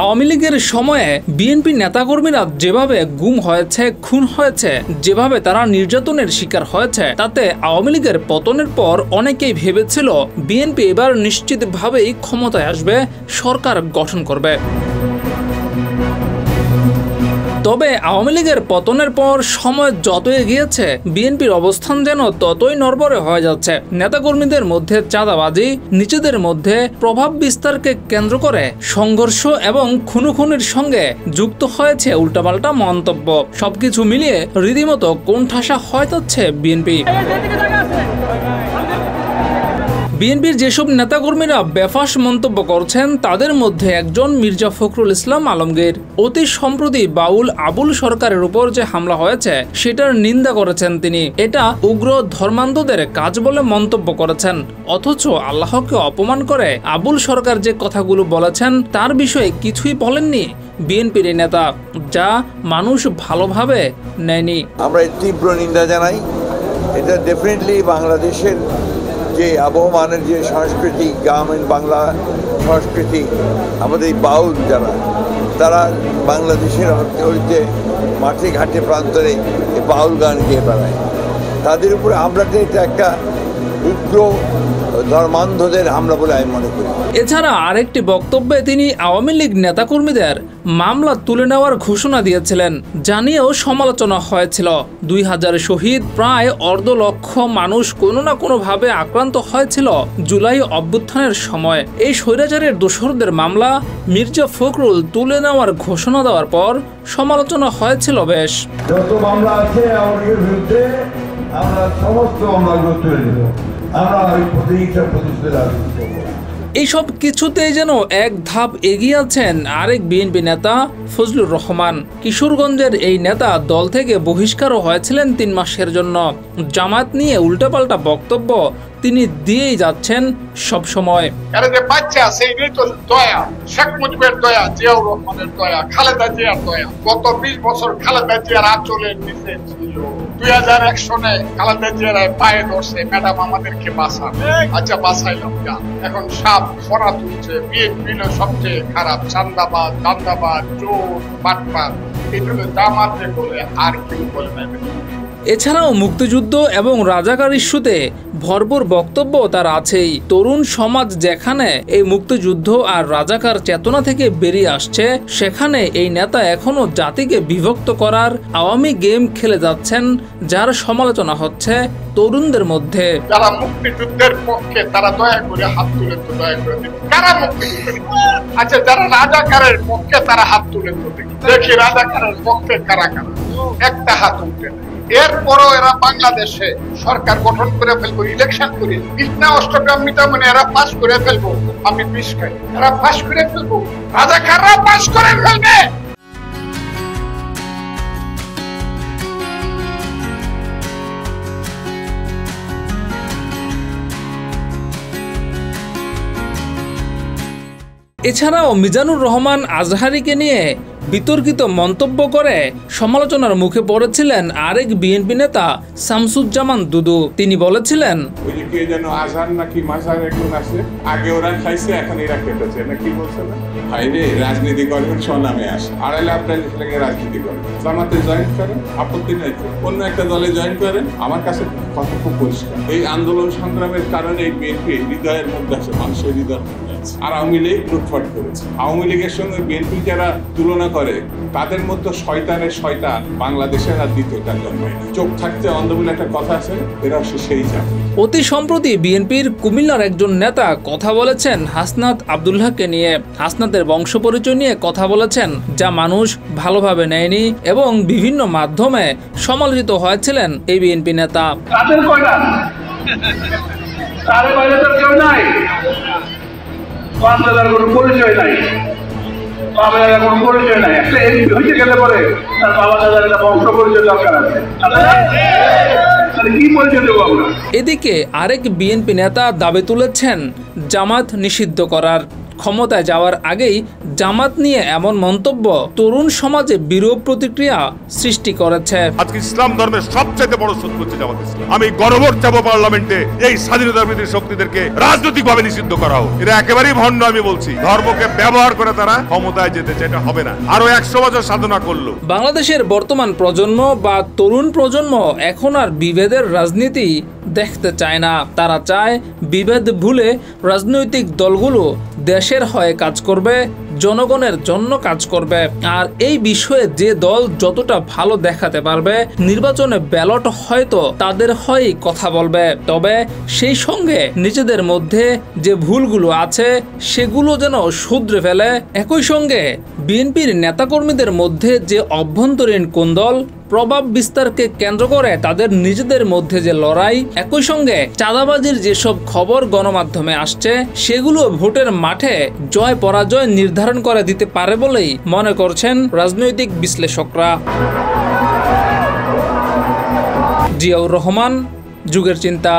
আওয়ামী লীগের সময়ে বিএনপি নেতাকর্মীরা যেভাবে গুম হয়েছে, খুন হয়েছে, যেভাবে তারা নির্যাতনের শিকার হয়েছে, তাতে আওয়ামী লীগের পতনের পর অনেকেই ভেবেছিল বিএনপি এবার নিশ্চিতভাবেই ক্ষমতায় আসবে, সরকার গঠন করবে। তবে আওয়ামী লীগের পতনের পর সময় যত এগিয়েছে বিএনপির অবস্থান যেন ততই নড়বড়ে হয়ে যাচ্ছে। নেতাকর্মীদের মধ্যে চাঁদাবাজি, নিজেদের মধ্যে প্রভাব বিস্তারকে কেন্দ্র করে সংঘর্ষ এবং খুনোখুনির সঙ্গে যুক্ত হয়েছে উল্টাপাল্টা মন্তব্য। সবকিছু মিলিয়ে রীতিমতো কোণঠাসা হয়ে যাচ্ছে বিএনপি। বিএনপির যেসব নেতাকর্মীরা বেফাঁস মন্তব্য করছেন তাদের মধ্যে একজন মির্জা ফখরুল ইসলাম আলমগীর। অতি সম্প্রতি বাউল আবুল সরকারের উপর যে হামলা হয়েছে সেটার নিন্দা করেছেন তিনি। এটা উগ্র ধর্মান্ধদের কাজ বলে মন্তব্য করেছেন। অথচ আল্লাহকে অপমান করে আবুল সরকার যে কথাগুলো বলেছেন তার বিষয়ে কিছুই বলেননি বিএনপির নেতা, যা মানুষ ভালোভাবে নেয়নি। আমরা তীব্র নিন্দা জানাই। এটা ডেফিনেটলি বাংলাদেশের যে আবহমানের যে সংস্কৃতি, গ্রামীণ বাংলা সংস্কৃতি, আমাদের বাউল যারা, তারা বাংলাদেশের ঐতিহ্যে মাঠে ঘাটে প্রান্তরে বাউল গান গিয়ে বেড়ায়, তাদের উপরে হামলাটা এটা একটা উগ্র ধর্মান্ধদের হামলা বলে আমি মনে করি। এছাড়া আরেকটি বক্তব্যে তিনি আওয়ামী লীগ নেতাকর্মীদের মামলা তুলে নেওয়ার ঘোষণা দিয়েছিলেন, জানিয়েও সমালোচনা হয়েছিল। 2000 শহীদ, প্রায় 1.5 লক্ষ মানুষ কোনো না কোনোভাবে আক্রান্ত হয়েছিল জুলাই অভ্যুত্থানের সময়। এই স্বৈরাচারের দোসরদের মামলা মির্জা ফখরুল তুলে নেওয়ার ঘোষণা দেওয়ার পর সমালোচনা হয়েছিল বেশ। যত মামলা আছে আমাদের বিরুদ্ধে আমরা সমস্ত মামলাগুলো তুলে নেব, আমরা ওই প্রতিহিংসার প্রতিশোধে রাজনীতি করব। এইসব কিছুতেই যেন এক ধাপ এগিয়ে আছেন আরেক বিএনপি নেতা ফজলুর রহমান। কিশোরগঞ্জের এই নেতা দল থেকে বহিষ্কারও হয়েছিলেন 3 মাসের জন্য। জামায়াত নিয়ে উল্টাপাল্টা বক্তব্য তিনি দিয়েই যাচ্ছেন সব সময়। আরে যে বাচ্চা সেইটাই তো দয়া, শেখ মুজিবের দয়া, জিয়াউর রহমানের দয়া, খালেদা জিয়ার দয়া। গত 20 বছর খালেদা জিয়ার আঁচলের নিচে ছিল। 2001 সনে খালেদা জিয়ার পায়ে ধরছে, ম্যাডাম আমাদেরকে বাঁচান। আচ্ছা বাঁচাইলাম না, এখন সাপ ফোনা তুলছে। বিএনপি সবচেয়ে খারাপ, চান্দাবাজ, দান্দাবাজ, চোর, বাটপার, এগুলো জামাতে বলে আর কেউ বলে না। এছাড়াও মুক্তিযুদ্ধ এবং রাজাকার ইস্যুতে ভরপুর বক্তব্য তার আছেই। তরুণ সমাজ যেখানে এই মুক্তিযুদ্ধ আর রাজাকার চেতনা থেকে বেরিয়ে আসছে, সেখানে এই নেতা এখনো জাতিকে বিভক্ত করার আওয়ামী গেম খেলে যাচ্ছেন, যার সমালোচনা হচ্ছে তরুণদের মধ্যে। যারা মুক্তিযুদ্ধের পক্ষে তারা দয়া করে হাত তুলে তো দয়া করে দিন। কারা মুক্তিযুদ্ধের? আচ্ছা যারা রাজাকারের পক্ষে তারা হাত তুলে তো দেখি রাজাকারের পক্ষে কারা কারা, একটা হাত উঠে। এরপরও এরা বাংলাদেশে সরকার গঠন করে ফেলবো, ইলেকশন করে, বিছনা অষ্টগ্রাম মিটা মানে এরা পাস করে ফেলবো। আমি বিষ খাই, এরা পাস করে ফেলবো, রাজাকাররা পাস করে ফেলবে। এছাড়াও মিজানুর রহমান আজহারীকে নিয়ে বিতর্কিত মন্তব্য করে সমালোচনার মুখে পড়েছিলেন আরেক বিএনপি নেতা শামসুজ্জামান দুদু। তিনি বলেছিলেন, আজহার নাকি মাঝার একজন আছে, আগে ওরা খাইছে এখন এরা কেটেছে নাকি বলছে না। ভাইরে রাজনীতি করবেন স্বনামে আসে, আড়াইলে আপনার রাজনীতি করেন, জামাতে জয়েন করেন, আপত্তি নাই, অন্য একটা দলে জয়েন করেন। আমার কাছে কথা খুব পরিষ্কার, এই আন্দোলন সংগ্রামের কারণে এই বিএনপি হৃদয়ের মধ্যে আছে, মানুষের হৃদয়ের মধ্যে আছে। আর আওয়ামী লীগ লুটপাট করেছে। আওয়ামী লীগের সঙ্গে বিএনপি যারা তুলনা করে তাদের মধ্যে শয়তানের শয়তান বাংলাদেশের আর দ্বিতীয়টা জন্মায় না। চোখ থাকতে অন্ধ বলে একটা কথা আছে, এরা সেই জানে। অতি সম্প্রতি বিএনপির কুমিল্লার একজন নেতা কথা বলেছেন হাসনাত আব্দুল্লাহকে নিয়ে। হাসনাতের বংশ পরিচয় নিয়ে কথা বলেছেন, যা মানুষ ভালোভাবে নেয়নি এবং বিভিন্ন মাধ্যমে সমালোচিত হয়েছিলেন এই বিএনপি নেতা। পরিচয় নাই, পরিচয় নাই, একটা এমপি হইতে গেলে পরে তার বাবা দাদার একটা বংশ পরিচয় দরকার আছে। এদিকে আরেক বিএনপি নেতা দাবি তুলেছেন জামাত নিষিদ্ধ করার। ক্ষমতায় যাওয়ার আগেই জামাত নিয়ে এমন মন্তব্য তরুণ সমাজে বিরূপ প্রতিক্রিয়া সৃষ্টি করেছে। আজকে ইসলাম ধর্মের সবচেয়ে বড় শত্রু হচ্ছে জামাত ইসলাম। আমি গণভোট চাবো পার্লামেন্টে এই স্বাধীনতা বিরোধী শক্তিদেরকে রাজনৈতিকভাবে নিষিদ্ধ করা হোক। এটা একেবারেই ভণ্ড। আমি বলছি ধর্মকে ব্যবহার করে তারা ক্ষমতায় যেতে চায়, এটা হবে না। আরো 100 বছর সাধনা করলো। বাংলাদেশের বর্তমান প্রজন্ম বা তরুণ প্রজন্ম এখন আর বিভেদের রাজনীতি দেখতে চায় না। তারা চায় বিভেদ ভুলে রাজনৈতিক দলগুলো দেশের হয়ে কাজ করবে, জনগণের জন্য কাজ করবে। আর এই বিষয়ে যে দল যতটা ভালো দেখাতে পারবে, নির্বাচনে ব্যালট হয়তো তাদের হয়েই কথা বলবে। তবে সেই সঙ্গে নিজেদের মধ্যে যে ভুলগুলো আছে সেগুলো যেন শুধরে ফেলে। একই সঙ্গে বিএনপির নেতাকর্মীদের মধ্যে যে অভ্যন্তরীণ কোন্দল, প্রভাব বিস্তারকে কেন্দ্র করে তাদের নিজেদের মধ্যে যে লড়াই, একই সঙ্গে চাঁদাবাজির যেসব খবর গণমাধ্যমে আসছে সেগুলো ভোটের মাঠে জয় পরাজয় নির্ধারণ করে দিতে পারে বলেই মনে করছেন রাজনৈতিক বিশ্লেষকরা। জিয়াউর রহমান, যুগের চিন্তা।